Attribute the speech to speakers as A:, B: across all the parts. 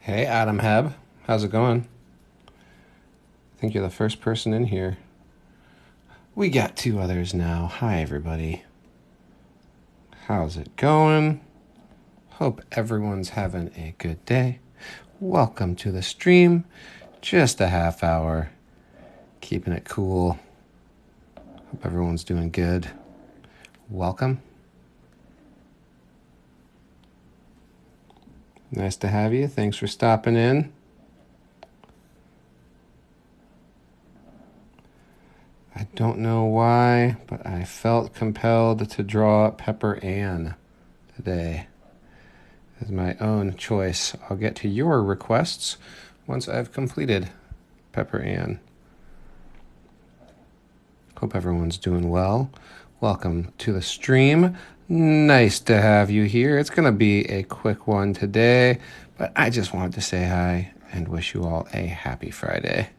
A: Hey, Adam Heb. How's it going? I think you're the first person in here. We got two others now. Hi, everybody. How's it going? Hope everyone's having a good day. Welcome to the stream. Just a half hour. Keeping it cool. Hope everyone's doing good. Welcome. Nice to have you. Thanks for stopping in. I don't know why, but I felt compelled to draw Pepper Ann today as my own choice. I'll get to your requests once I've completed Pepper Ann. Hope everyone's doing well. Welcome to the stream. Nice to have you here. It's going to be a quick one today, but I just wanted to say hi and wish you all a happy Friday.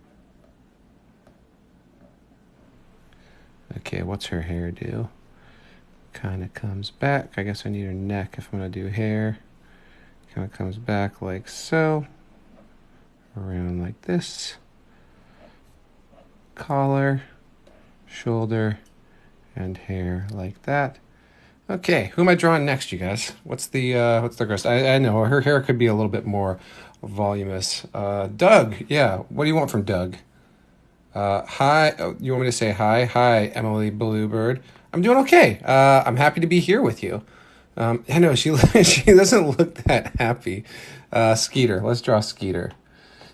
A: Okay, what's her hair do? Kind of comes back. I guess I need her neck if I'm going to do hair. Kind of comes back like so. Around like this. Collar, shoulder, and hair like that. Okay, who am I drawing next, you guys? What's the request? I know her hair could be a little bit more voluminous. Doug, yeah. What do you want from Doug? Hi. Oh, you want me to say hi? Hi, Emily Bluebird. I'm doing okay. I'm happy to be here with you. I know she she doesn't look that happy. Skeeter. Let's draw Skeeter.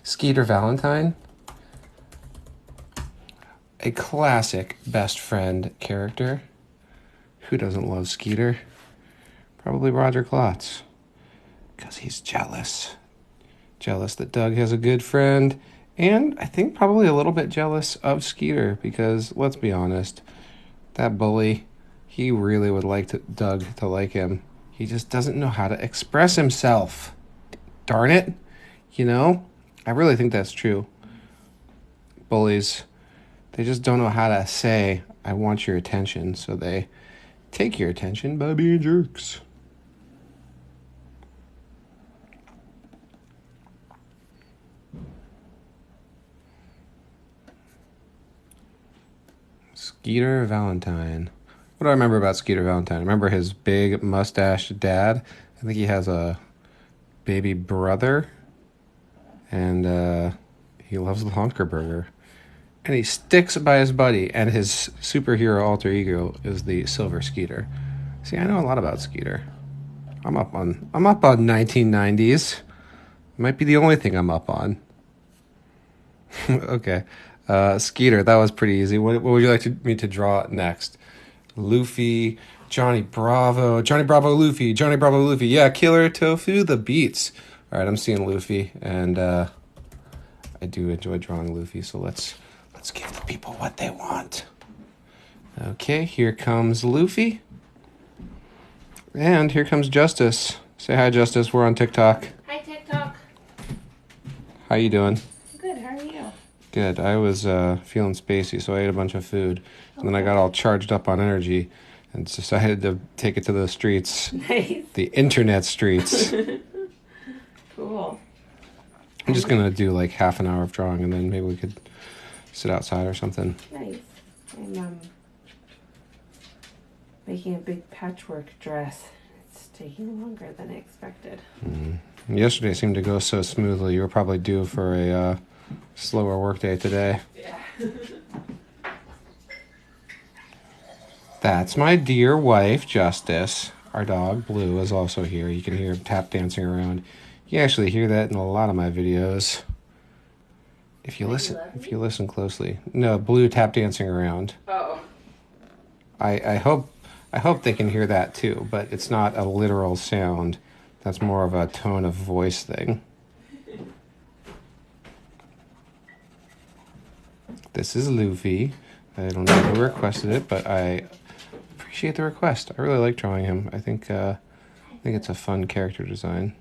A: Skeeter Valentine. A classic best friend character. Who doesn't love Skeeter? Probably Roger Klotz. Because he's jealous. Jealous that Doug has a good friend. And I think probably a little bit jealous of Skeeter. Because, let's be honest, that bully, he really would like Doug to like him. He just doesn't know how to express himself. Darn it. You know? I really think that's true. Bullies, they just don't know how to say, I want your attention. So they take your attention by being jerks. Skeeter Valentine. What do I remember about Skeeter Valentine? I remember his big mustached dad. I think he has a baby brother. And he loves the Honker Burger. And he sticks by his buddy. And his superhero alter ego is the Silver Skeeter. See, I know a lot about Skeeter. I'm up on 1990s. Might be the only thing I'm up on. Okay. Skeeter, that was pretty easy. What would you like me to draw next? Luffy, Johnny Bravo, Luffy, Johnny Bravo, Luffy. Yeah, Killer Tofu, the beats. All right, I'm seeing Luffy, and I do enjoy drawing Luffy. So let's give the people what they want. Okay, here comes Luffy, and here comes Justice. Say hi, Justice. We're on TikTok.
B: Hi, TikTok.
A: How you doing?
B: Good. How are you?
A: Good. I was feeling spacey, so I ate a bunch of food. And then I got all charged up on energy and decided to take it to the streets.
B: Nice.
A: The internet streets.
B: Cool.
A: I'm just going to do like half an hour of drawing and then maybe we could sit outside or something.
B: Nice. I'm making a big patchwork dress. It's taking longer than I expected.
A: Yesterday seemed to go so smoothly. You were probably due for a slower workday today.
B: Yeah.
A: That's my dear wife, Justice. Our dog, Blue, is also here. You can hear him tap dancing around. You actually hear that in a lot of my videos. If you listen closely. No, Blue tap dancing around.
B: Oh.
A: I hope they can hear that too, but it's not a literal sound. That's more of a tone of voice thing. This is Luffy. I don't know who requested it, but I appreciate the request. I really like drawing him. I think it's a fun character design.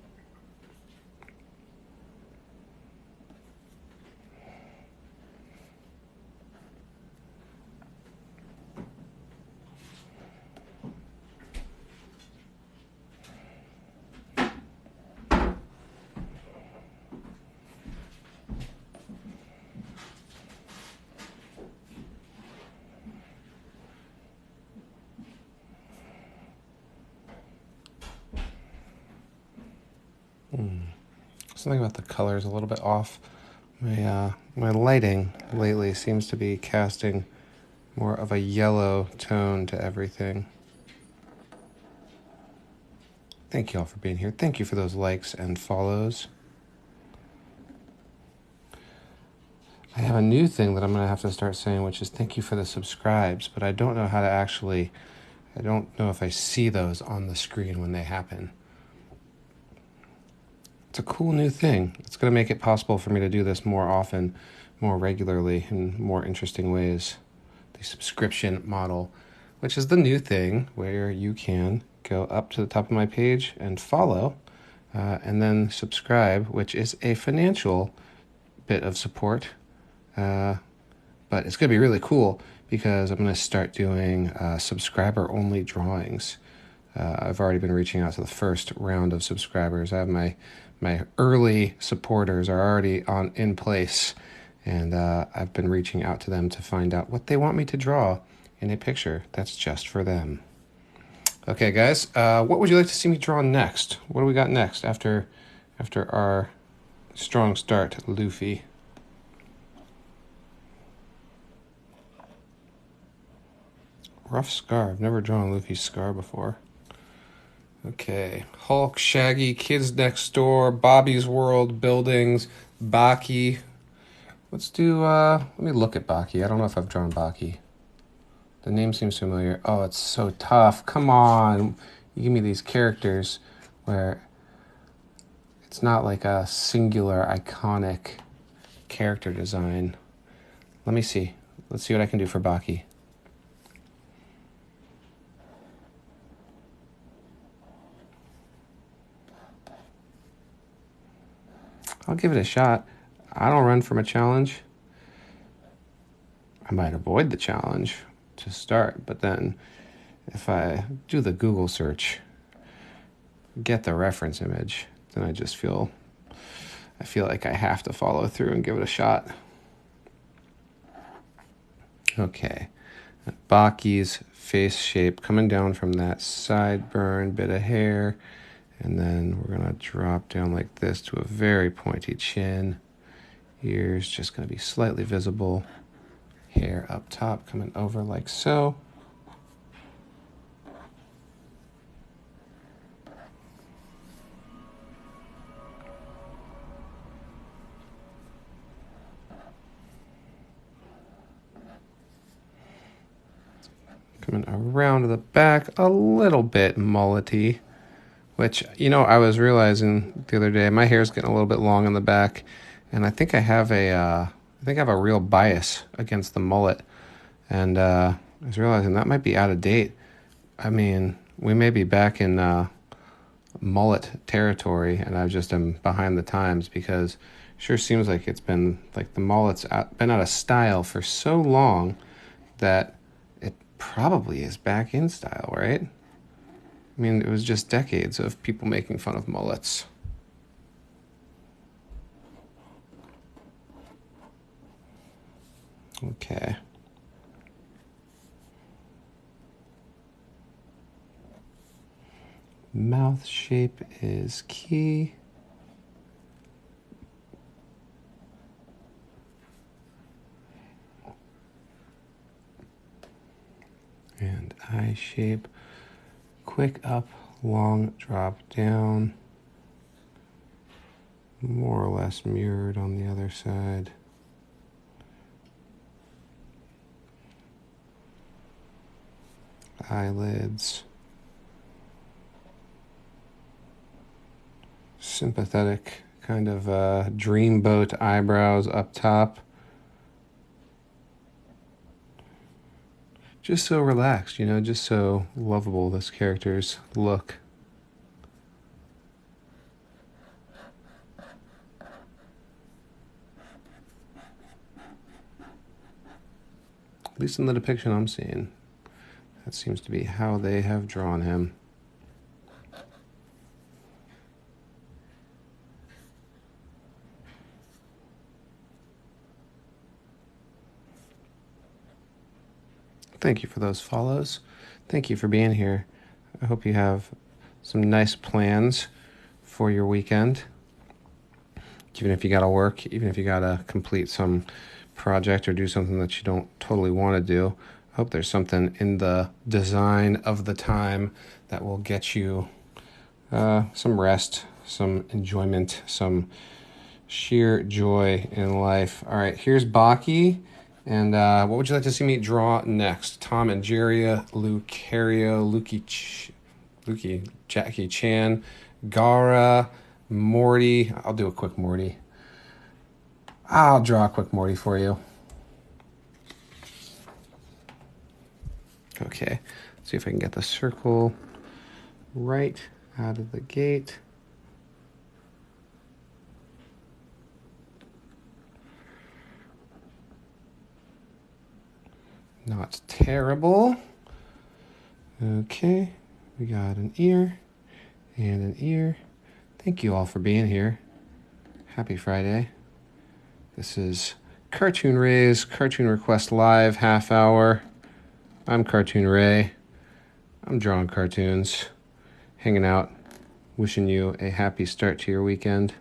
A: Something about the colors a little bit off. My lighting lately seems to be casting more of a yellow tone to everything. Thank you all for being here. Thank you for those likes and follows. I have a new thing that I'm going to have to start saying, which is thank you for the subscribes, but I don't know how to actually, I don't know if I see those on the screen when they happen. It's a cool new thing. It's going to make it possible for me to do this more often, more regularly, in more interesting ways. The subscription model, which is the new thing where you can go up to the top of my page and follow, and then subscribe, which is a financial bit of support. But it's going to be really cool because I'm going to start doing subscriber-only drawings. I've already been reaching out to the first round of subscribers. I have my early supporters are already in place, and I've been reaching out to them to find out what they want me to draw in a picture that's just for them. Okay, guys, what would you like to see me draw next? What do we got next after our strong start, Luffy? Rough scar. I've never drawn Luffy's scar before. Okay. Hulk, Shaggy, Kids Next Door, Bobby's World, Buildings, Baki. Let's do, let me look at Baki. I don't know if I've drawn Baki. The name seems familiar. Oh, it's so tough. Come on. You give me these characters where it's not like a singular, iconic character design. Let me see. Let's see what I can do for Baki. I'll give it a shot. I don't run from a challenge. I might avoid the challenge to start, but then if I do the Google search, get the reference image, then I feel like I have to follow through and give it a shot. Okay. Baki's face shape coming down from that sideburn bit of hair. And then we're going to drop down like this to a very pointy chin. Ears just going to be slightly visible. Hair up top coming over like so. Coming around to the back, a little bit mullety. Which, I was realizing the other day, my hair's getting a little bit long in the back, and I think I have a real bias against the mullet, and I was realizing that might be out of date. I mean, we may be back in mullet territory, and I just am behind the times because it sure seems like it's been, like the mullet's been out of style for so long that it probably is back in style, right? I mean, it was just decades of people making fun of mullets. Okay. Mouth shape is key. And eye shape. Quick up, long drop down. More or less mirrored on the other side. Eyelids. Sympathetic kind of dreamboat eyebrows up top. Just so relaxed, just so lovable, this character's look. At least in the depiction I'm seeing. That seems to be how they have drawn him. Thank you for those follows. Thank you for being here. I hope you have some nice plans for your weekend. Even if you got to work, even if you got to complete some project or do something that you don't totally want to do, I hope there's something in the design of the time that will get you some rest, some enjoyment, some sheer joy in life. All right, here's Baki. And what would you like to see me draw next? Tom and Jerry, Lucario, Lukey, Jackie Chan, Gara, Morty. I'll do a quick Morty. I'll draw a quick Morty for you. Okay, let's see if I can get the circle right out of the gate. Not terrible. Okay, we got an ear and an ear. Thank you all for being here. Happy Friday. This is Cartoon Ray's Cartoon Request Live half hour. I'm Cartoon Ray. I'm drawing cartoons, hanging out, wishing you a happy start to your weekend.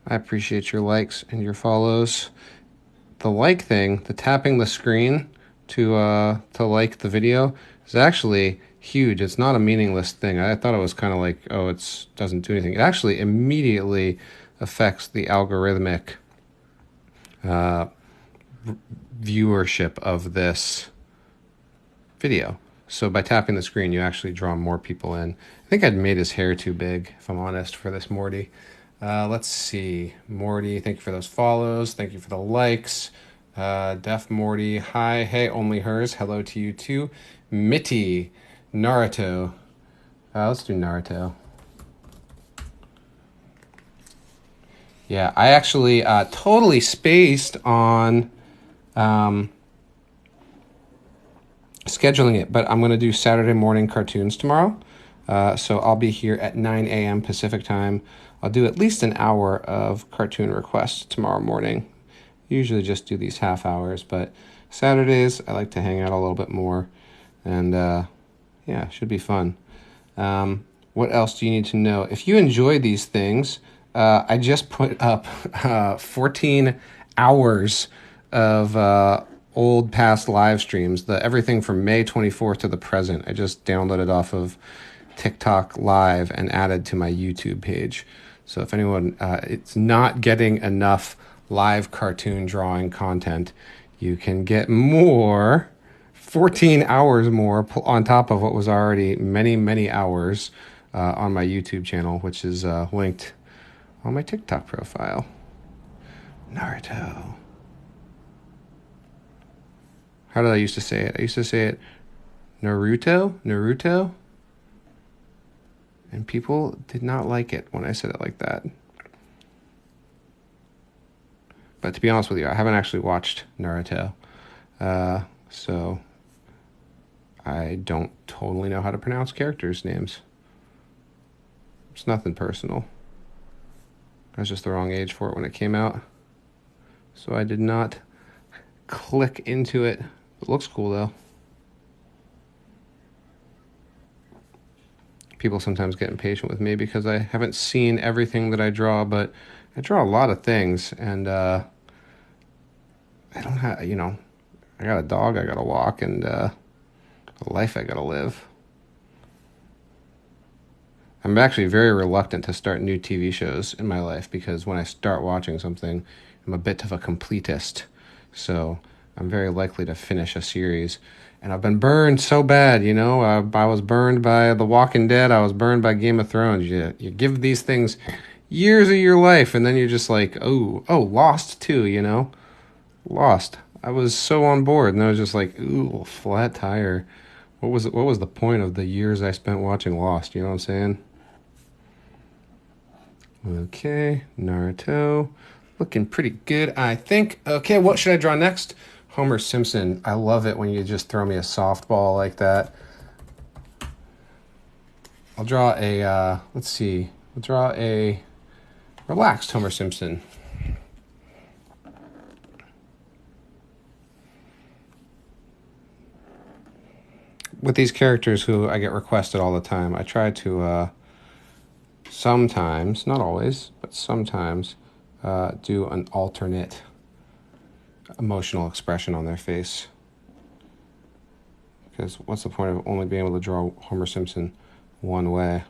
A: I appreciate your likes and your follows. The like thing, the tapping the screen to like the video is actually huge. It's not a meaningless thing. I thought it was kind of like, oh, it doesn't do anything. It actually immediately affects the algorithmic viewership of this video. So by tapping the screen, you actually draw more people in. I think I'd made his hair too big, if I'm honest, for this Morty. Let's see. Morty, thank you for those follows. Thank you for the likes. Def Morty, hi. Hey, only hers. Hello to you too. Mitty, Naruto. Let's do Naruto. Yeah, I actually totally spaced on scheduling it, but I'm going to do Saturday morning cartoons tomorrow. So I'll be here at 9 a.m. Pacific time. I'll do at least an hour of cartoon requests tomorrow morning. Usually just do these half hours, but Saturdays I like to hang out a little bit more. And yeah, should be fun. What else do you need to know? If you enjoy these things, I just put up 14 hours of old past live streams, everything from May 24th to the present. I just downloaded off of TikTok Live and added to my YouTube page. So if anyone it's not getting enough live cartoon drawing content, you can get more, 14 hours more on top of what was already many, many hours on my YouTube channel, which is linked on my TikTok profile. Naruto. How did I used to say it? I used to say it Naruto. And people did not like it when I said it like that. But to be honest with you, I haven't actually watched Naruto. So I don't totally know how to pronounce characters' names. It's nothing personal. I was just the wrong age for it when it came out. So I did not click into it. It looks cool though. People sometimes get impatient with me because I haven't seen everything that I draw, but I draw a lot of things, and I don't have, I got a dog I gotta walk, and a life I gotta live. I'm actually very reluctant to start new TV shows in my life because when I start watching something, I'm a bit of a completist. So I'm very likely to finish a series. And I've been burned so bad, I was burned by The Walking Dead. I was burned by Game of Thrones. You give these things years of your life, and then you're just like, oh, Lost too, Lost. I was so on board, and I was just like, ooh, flat tire. What was the point of the years I spent watching Lost? You know what I'm saying? Okay, Naruto. Looking pretty good, I think. Okay, what should I draw next? Homer Simpson. I love it when you just throw me a softball like that. I'll draw a, let's see. I'll draw a relaxed Homer Simpson. with these characters who I get requested all the time, I try to sometimes, not always, but sometimes do an alternate emotional expression on their face. Because what's the point of only being able to draw Homer Simpson one way?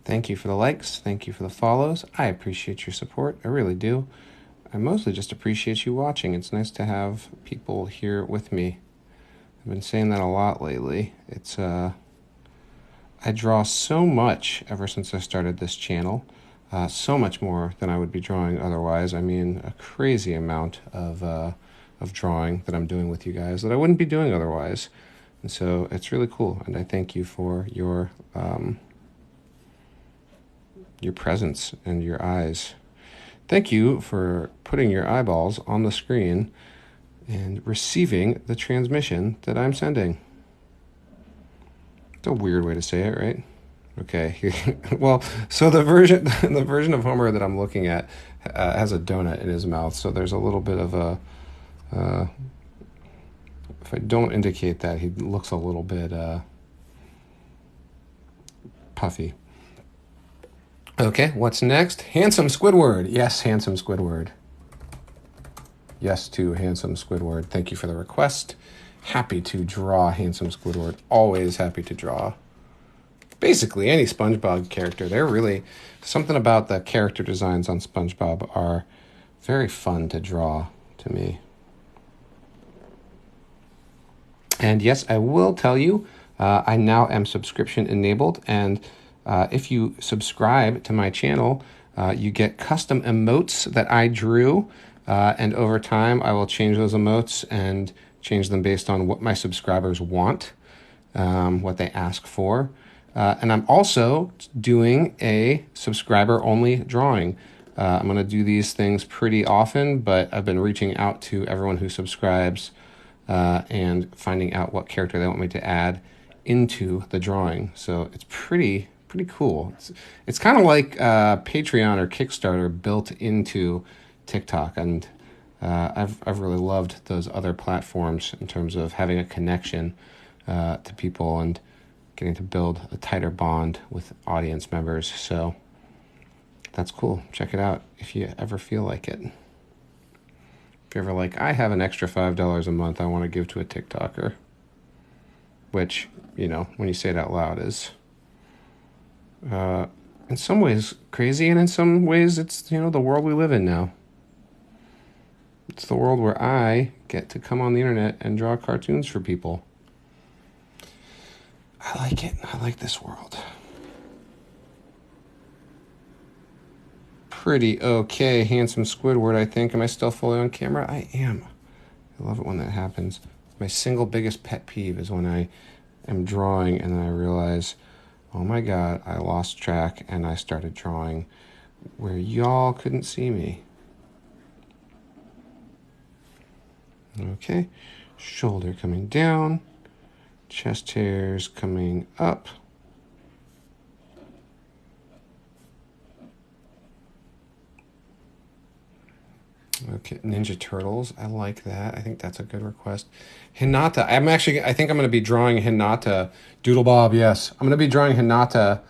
A: Thank you for the likes. Thank you for the follows. I appreciate your support. I really do. I mostly just appreciate you watching. It's nice to have people here with me. I've been saying that a lot lately. It's I draw so much ever since I started this channel. So much more than I would be drawing otherwise. I mean, a crazy amount of drawing that I'm doing with you guys that I wouldn't be doing otherwise. And so it's really cool. And I thank you for your presence and your eyes. Thank you for putting your eyeballs on the screen and receiving the transmission that I'm sending. It's a weird way to say it, right? Okay. Well, so the version of Homer that I'm looking at has a donut in his mouth, so there's a little bit of a if I don't indicate that, he looks a little bit puffy. Okay, what's next? Handsome Squidward. Yes, Handsome Squidward. Yes to Handsome Squidward. Thank you for the request. Happy to draw Handsome Squidward. Always happy to draw. Basically, any SpongeBob character. They're really... Something about the character designs on SpongeBob are very fun to draw to me. And yes, I will tell you, I now am subscription enabled, and if you subscribe to my channel, you get custom emotes that I drew, and over time I will change those emotes and change them based on what my subscribers want, what they ask for. And I'm also doing a subscriber-only drawing. I'm going to do these things pretty often, but I've been reaching out to everyone who subscribes and finding out what character they want me to add into the drawing. So it's pretty cool. It's kind of like Patreon or Kickstarter built into TikTok, and I've really loved those other platforms in terms of having a connection to people and getting to build a tighter bond with audience members. So that's cool. Check it out if you ever feel like it. If you're ever like, I have an extra $5 a month I want to give to a TikToker, which, you know, when you say it out loud is in some ways crazy, and in some ways it's, you know, the world we live in now. It's the world where I get to come on the internet and draw cartoons for people. I like it. I like this world. Pretty okay, Handsome Squidward, I think. Am I still fully on camera? I am. I love it when that happens. My single biggest pet peeve is when I am drawing and then I realize, oh my God, I lost track and I started drawing where y'all couldn't see me. Okay, shoulder coming down, chest hairs coming up. Okay, Ninja Turtles. I like that. I think that's a good request. Hinata. I think I'm going to be drawing Hinata. Doodle Bob, yes. I'm going to be drawing Hinata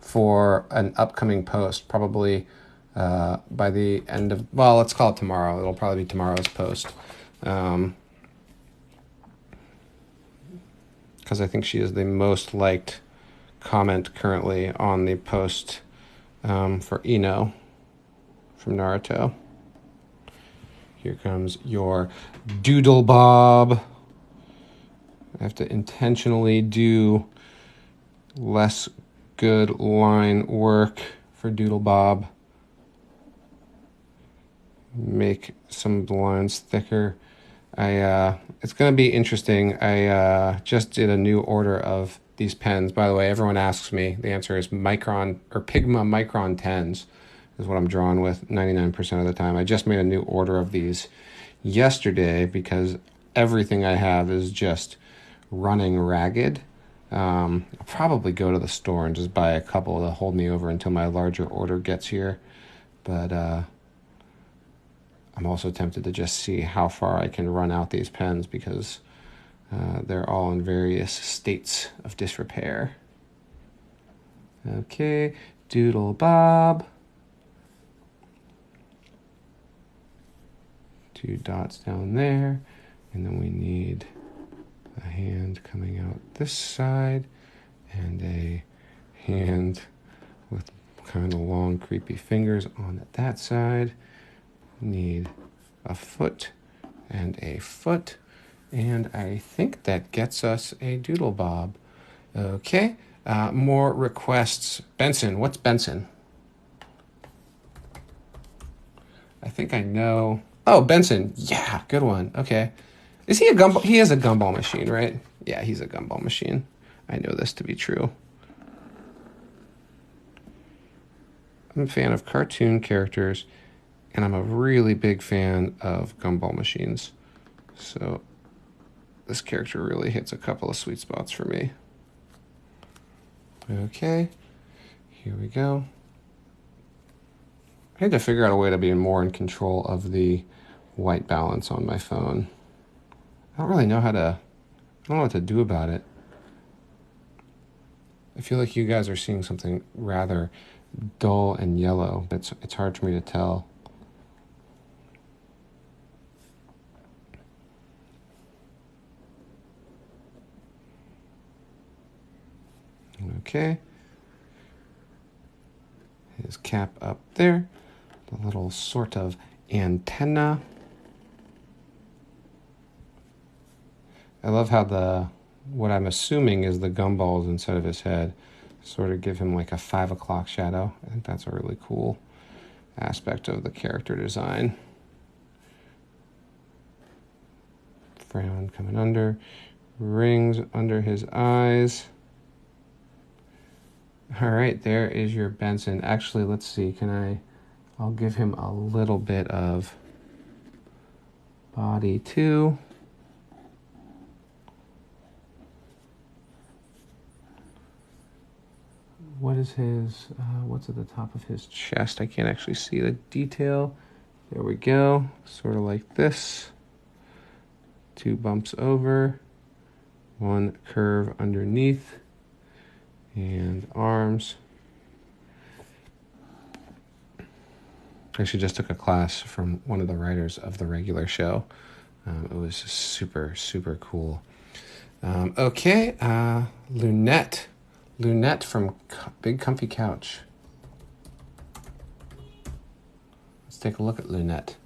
A: for an upcoming post, probably by the end of, well, let's call it tomorrow. It'll probably be tomorrow's post. Because I think she is the most liked comment currently on the post for Ino from Naruto. Here comes your Doodle Bob. I have to intentionally do less good line work for Doodle Bob. Make some of the lines thicker. It's going to be interesting. I just did a new order of these pens. By the way, everyone asks me. The answer is Micron or Pigma Micron 10s. Is what I'm drawing with 99% of the time. I just made a new order of these yesterday because everything I have is just running ragged. I'll probably go to the store and just buy a couple to hold me over until my larger order gets here. But I'm also tempted to just see how far I can run out these pens because they're all in various states of disrepair. Okay, Doodle Bob. 2 dots down there. And then we need a hand coming out this side and a hand with kind of long, creepy fingers on that side. Need a foot and a foot. And I think that gets us a Doodle Bob. Okay, more requests. Benson, what's Benson? I think I know. Oh, Benson. Yeah, good one. Okay. Is he a gumball? He is a gumball machine, right? Yeah, he's a gumball machine. I know this to be true. I'm a fan of cartoon characters, and I'm a really big fan of gumball machines. So this character really hits a couple of sweet spots for me. Okay, here we go. I need to figure out a way to be more in control of the white balance on my phone. I don't really know I don't know what to do about it. I feel like you guys are seeing something rather dull and yellow. It's hard for me to tell. Okay. His cap up there. The little sort of antenna. I love how what I'm assuming is the gumballs inside of his head sort of give him like a 5 o'clock shadow. I think that's a really cool aspect of the character design. Frown coming under, rings under his eyes. All right, there is your Benson. Actually, let's see, I'll give him a little bit of body too. What's at the top of his chest? I can't actually see the detail. There we go, sort of like this. 2 bumps over, 1 curve underneath, and arms. I actually just took a class from one of the writers of the regular show. It was super, super cool. Okay, Lunette. Lunette from Big Comfy Couch. Let's take a look at Lunette.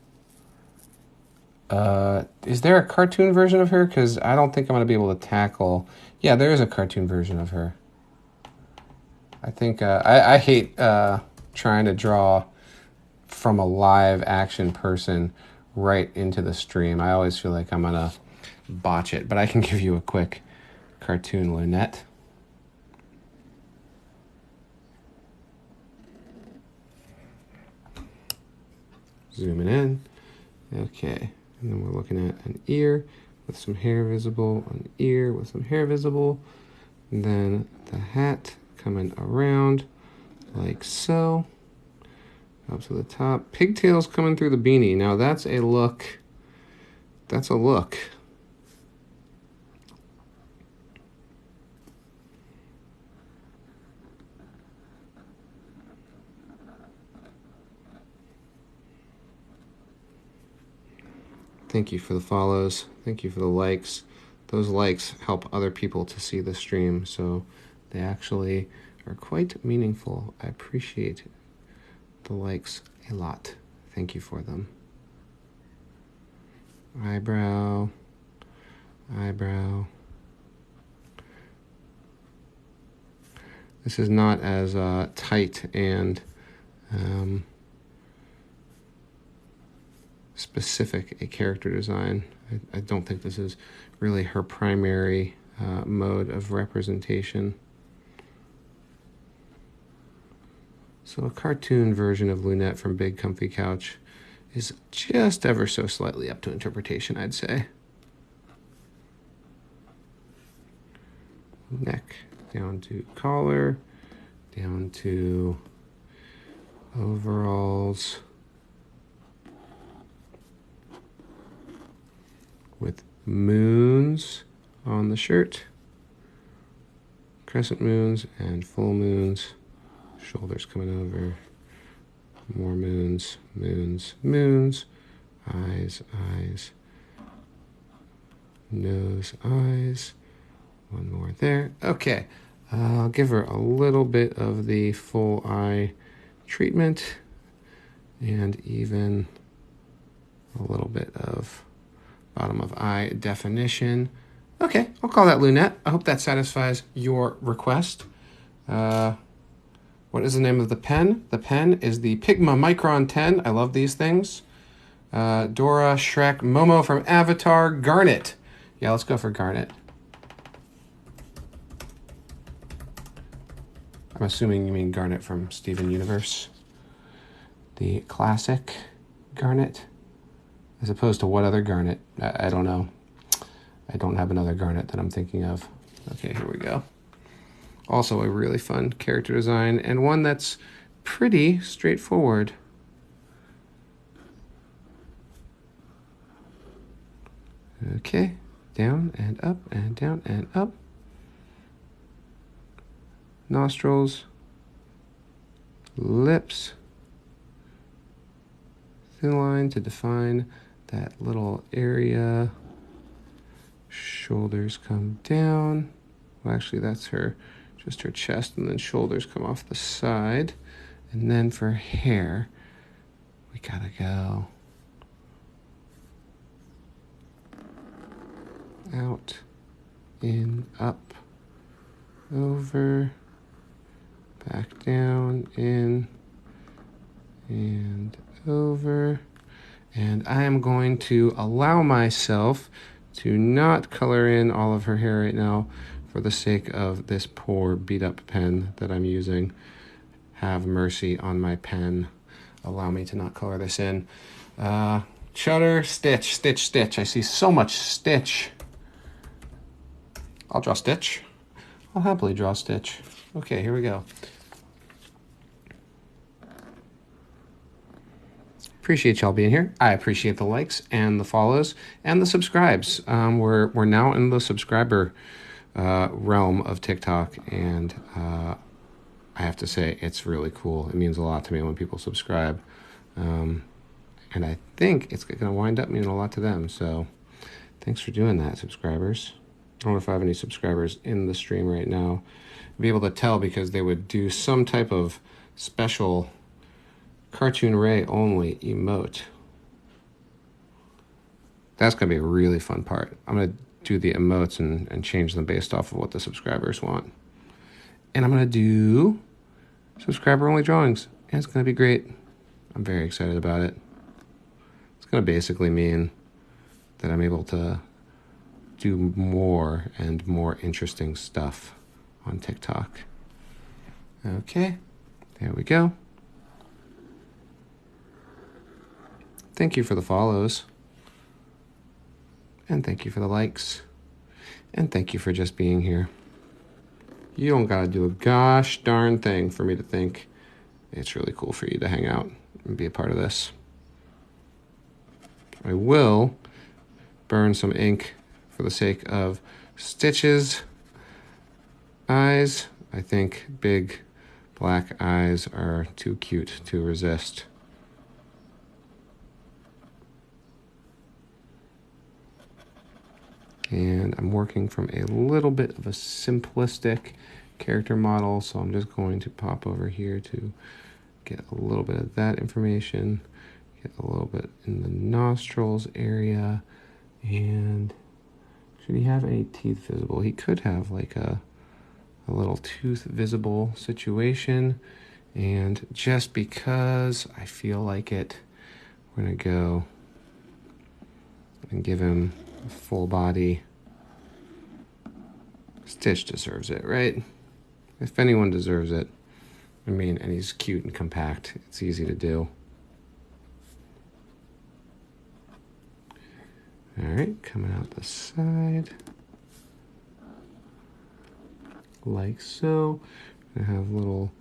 A: Is there a cartoon version of her? Because I don't think I'm going to be able to tackle... Yeah, there is a cartoon version of her. I think... I hate trying to draw from a live action person right into the stream. I always feel like I'm going to botch it. But I can give you a quick cartoon Lunette. Zooming in. Okay. And then we're looking at an ear with some hair visible, an ear with some hair visible, and then the hat coming around like so, up to the top. Pigtails coming through the beanie. Now that's a look. That's a look. Thank you for the follows. Thank you for the likes. Those likes help other people to see the stream, so they actually are quite meaningful. I appreciate the likes a lot. Thank you for them. Eyebrow. Eyebrow. This is not as tight and specific a character design. I don't think this is really her primary mode of representation. So a cartoon version of Lunette from Big Comfy Couch is just ever so slightly up to interpretation, I'd say. neck, down to collar, down to overalls with moons on the shirt, crescent moons and full moons, shoulders coming over, more moons, moons, moons, eyes, eyes, nose, eyes, one more there. Okay, I'll give her a little bit of the full eye treatment and even a little bit of bottom of eye definition. Okay, I'll call that Lunette. I hope that satisfies your request. What is the name of the pen? The pen is the Pigma Micron 10. I love these things. Dora, Shrek, Momo from Avatar, Garnet. Yeah, let's go for Garnet. I'm assuming you mean Garnet from Steven Universe. The classic Garnet. As opposed to what other Garnet? I don't know. I don't have another Garnet that I'm thinking of. Okay, here we go. Also a really fun character design and one that's pretty straightforward. Okay, down and up and down and up. Nostrils, lips, thin line to define that little area. Shoulders come down. Well, actually, that's her, just her chest, and then shoulders come off the side. And then for hair, we gotta go out, in, up, over, back down, in, and over. And I am going to allow myself to not color in all of her hair right now for the sake of this poor beat up pen that I'm using. Have mercy on my pen. Allow me to not color this in. Shutter, stitch, stitch, stitch. I see so much stitch. I'll draw stitch. I'll happily draw stitch. Okay, here we go. Appreciate y'all being here. I appreciate the likes and the follows and the subscribes. We're now in the subscriber realm of TikTok, and I have to say it's really cool. It means a lot to me when people subscribe, and I think it's going to wind up meaning a lot to them. So thanks for doing that, subscribers. I don't know if I have any subscribers in the stream right now. I'd be able to tell because they would do some type of special Cartoon Ray only emote. That's going to be a really fun part. I'm going to do the emotes and change them based off of what the subscribers want. And I'm going to do subscriber only drawings. And it's going to be great. I'm very excited about it. It's going to basically mean that I'm able to do more and more interesting stuff on TikTok. Okay, there we go. Thank you for the follows. And thank you for the likes. And thank you for just being here. You don't gotta do a gosh darn thing for me to think it's really cool for you to hang out and be a part of this. I will burn some ink for the sake of Stitch's eyes. I think big black eyes are too cute to resist. And I'm working from a little bit of a simplistic character model, so I'm just going to pop over here to get a little bit of that information, get a little bit in the nostrils area, and should he have any teeth visible? He could have like a little tooth visible situation, and just because I feel like it, we're gonna go and give him a full body. Stitch deserves it, right? If anyone deserves it. I mean, and he's cute and compact. It's easy to do. All right, coming out the side. like so. I have little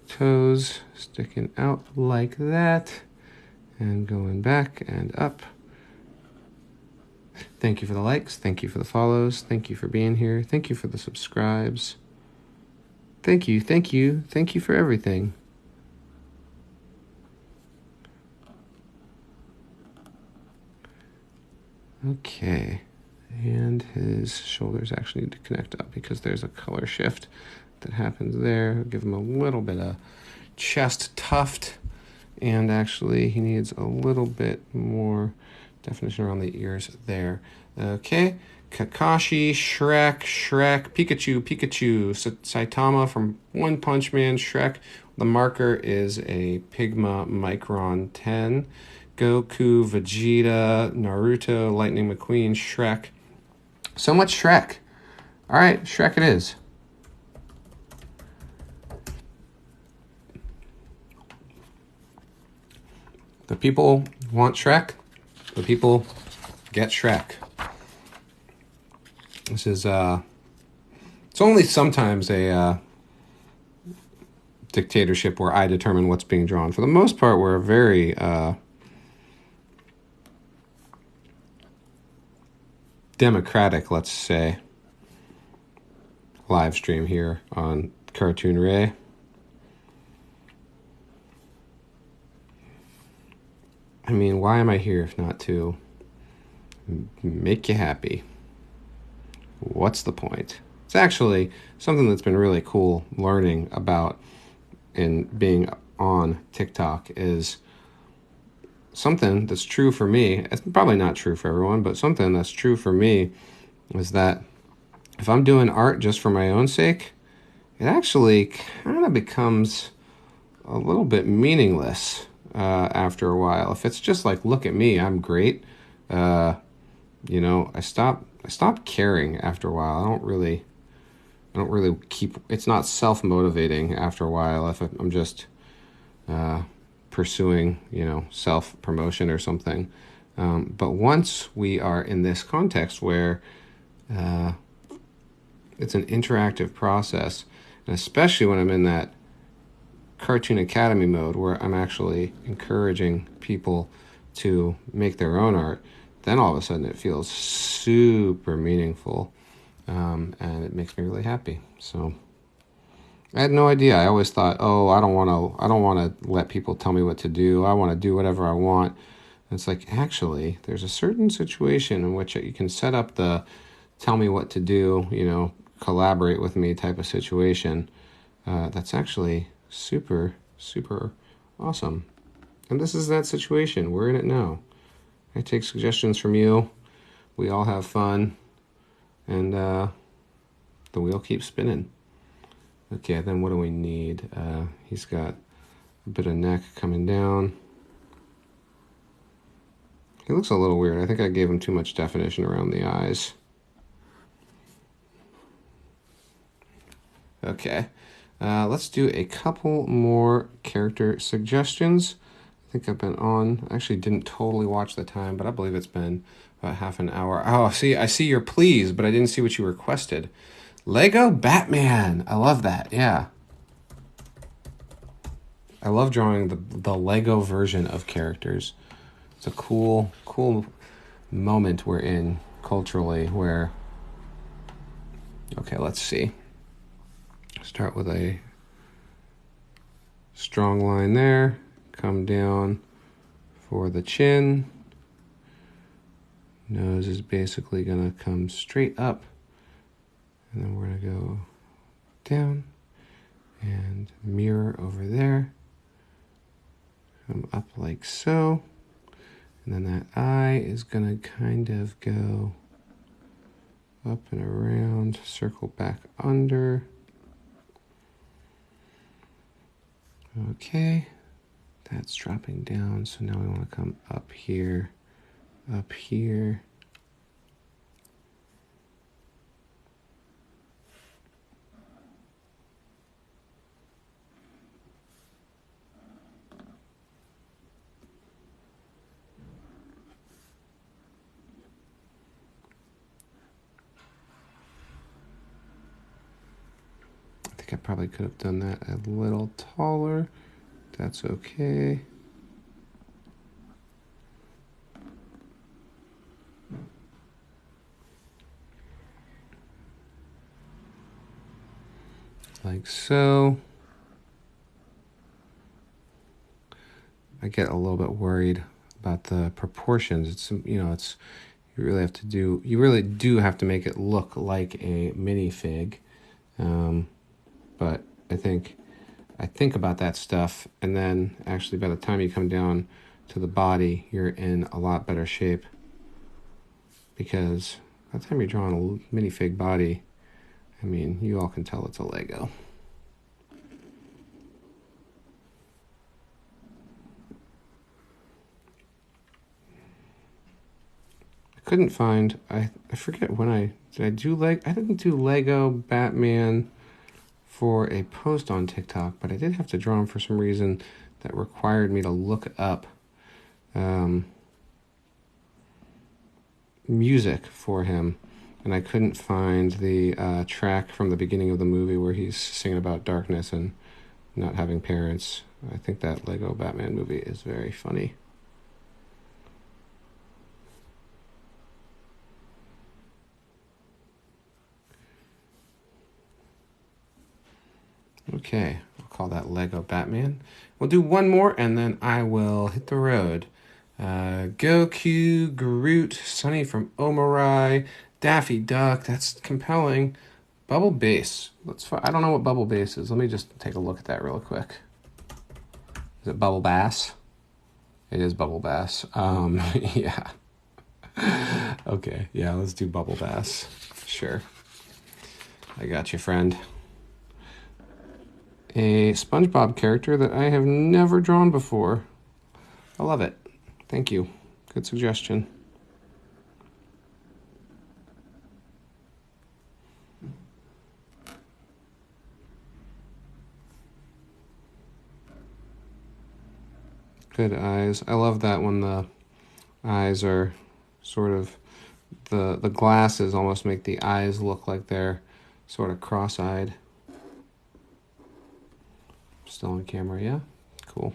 A: toes sticking out like that and going back and up. Thank you for the likes. Thank you for the follows. Thank you for being here. Thank you for the subscribes. Thank you, thank you, thank you for everything. Okay, and his shoulders actually need to connect up because there's a color shift that happens there. I'll give him a little bit of chest tuft, and actually he needs a little bit more definition around the ears there. Okay, Kakashi, Shrek, Pikachu, Saitama from One Punch Man, Shrek. The marker is a Pigma Micron 10. Goku, Vegeta, Naruto, Lightning McQueen, Shrek. So much Shrek. All right, Shrek it is. The people want Shrek. The people get Shrek. This is, it's only sometimes a dictatorship where I determine what's being drawn. For the most part, we're a very democratic, let's say, live stream here on Cartoon Ray. I mean, why am I here if not to make you happy? What's the point? It's actually something that's been really cool learning about in being on TikTok is something that's true for me. It's probably not true for everyone, but something that's true for me is that if I'm doing art just for my own sake, it actually kind of becomes a little bit meaningless after a while. If it's just like, look at me, I'm great, I stop caring after a while. I don't really keep, it's not self-motivating after a while if I'm just pursuing, self-promotion or something. But once we are in this context where it's an interactive process, and especially when I'm in that Cartoon Academy mode where I'm actually encouraging people to make their own art, then all of a sudden it feels super meaningful, and it makes me really happy. So I had no idea. I always thought, I don't want to let people tell me what to do. I want to do whatever I want. And it's like, actually, there's a certain situation in which you can set up the tell me what to do, collaborate with me type of situation. That's actually super, super awesome. And this is that situation. We're in it now. I take suggestions from you. We all have fun. And the wheel keeps spinning. Okay, then what do we need? He's got a bit of neck coming down. He looks a little weird. I think I gave him too much definition around the eyes. Okay, let's do a couple more character suggestions. I think I've been on, I actually didn't totally watch the time, but I believe it's been about half an hour. Oh, I see your pleas, but I didn't see what you requested. Lego Batman. I love that. Yeah. I love drawing the Lego version of characters. It's a cool moment we're in culturally where, okay, let's see. Start with a strong line there. Come down for the chin. Nose is basically going to come straight up. And then we're going to go down and mirror over there. Come up like so. And then that eye is going to kind of go up and around, circle back under. Okay, that's dropping down. So now we want to come up here, up here. probably could have done that a little taller. That's okay. Like so. I get a little bit worried about the proportions. It's, you know, it's, you really do have to make it look like a minifig. But I think about that stuff, and then actually by the time you come down to the body, you're in a lot better shape, because by the time you're drawing a minifig body, I mean, you all can tell it's a Lego. I couldn't find, I forget when I didn't do Lego Batman for a post on TikTok, but I did have to draw him for some reason that required me to look up music for him, and I couldn't find the track from the beginning of the movie where he's singing about darkness and not having parents. I think that Lego Batman movie is very funny. Okay, I'll call that Lego Batman. We'll do one more and then I will hit the road. Goku, Groot, Sunny from Omarai, Daffy Duck, that's compelling. Bubble Bass. I don't know what Bubble Bass is. Let me just take a look at that real quick. Is it Bubble Bass? It is Bubble Bass. Yeah. Okay, yeah, let's do Bubble Bass. Sure. I got you, friend. A SpongeBob character that I have never drawn before. I love it. Thank you. Good suggestion. Good eyes. I love that when the eyes are sort of, the glasses almost make the eyes look like they're sort of cross-eyed. Still on camera, yeah? Cool.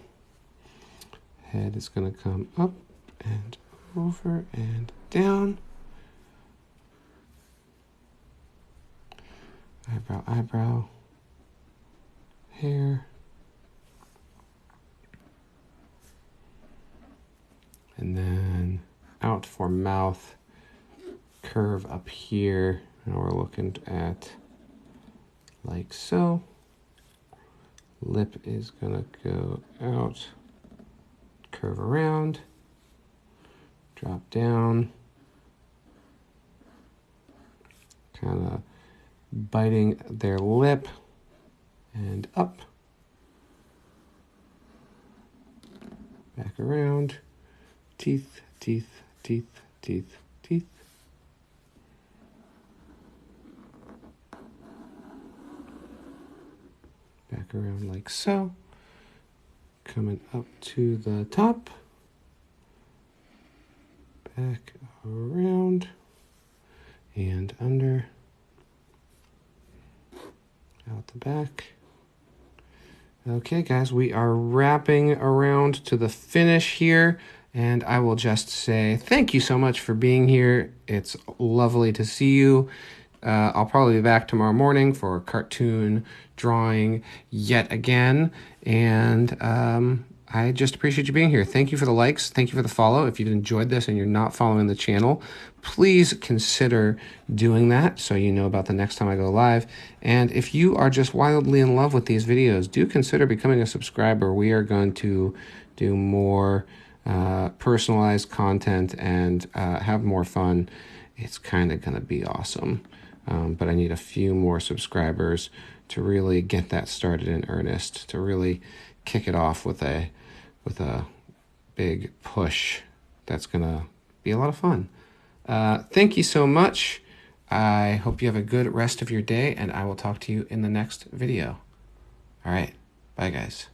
A: Head is going to come up and over and down. Eyebrow. Hair. And then out for mouth. Curve up here. And we're looking at like so. Lip is gonna go out, curve around, drop down, kind of biting their lip, and up, back around, teeth, teeth, teeth, teeth, teeth. Back around like so. Coming up to the top. Back around. And under. Out the back. Okay, guys, we are wrapping around to the finish here. And I will just say thank you so much for being here. It's lovely to see you. I'll probably be back tomorrow morning for cartoon drawing yet again. And I just appreciate you being here. Thank you for the likes. Thank you for the follow. If you've enjoyed this and you're not following the channel, please consider doing that so you know about the next time I go live. And if you are just wildly in love with these videos, do consider becoming a subscriber. We are going to do more personalized content and have more fun. It's kind of going to be awesome. But I need a few more subscribers to really get that started in earnest, to really kick it off with a big push that's going to be a lot of fun. Thank you so much. I hope you have a good rest of your day, and I will talk to you in the next video. All right. Bye, guys.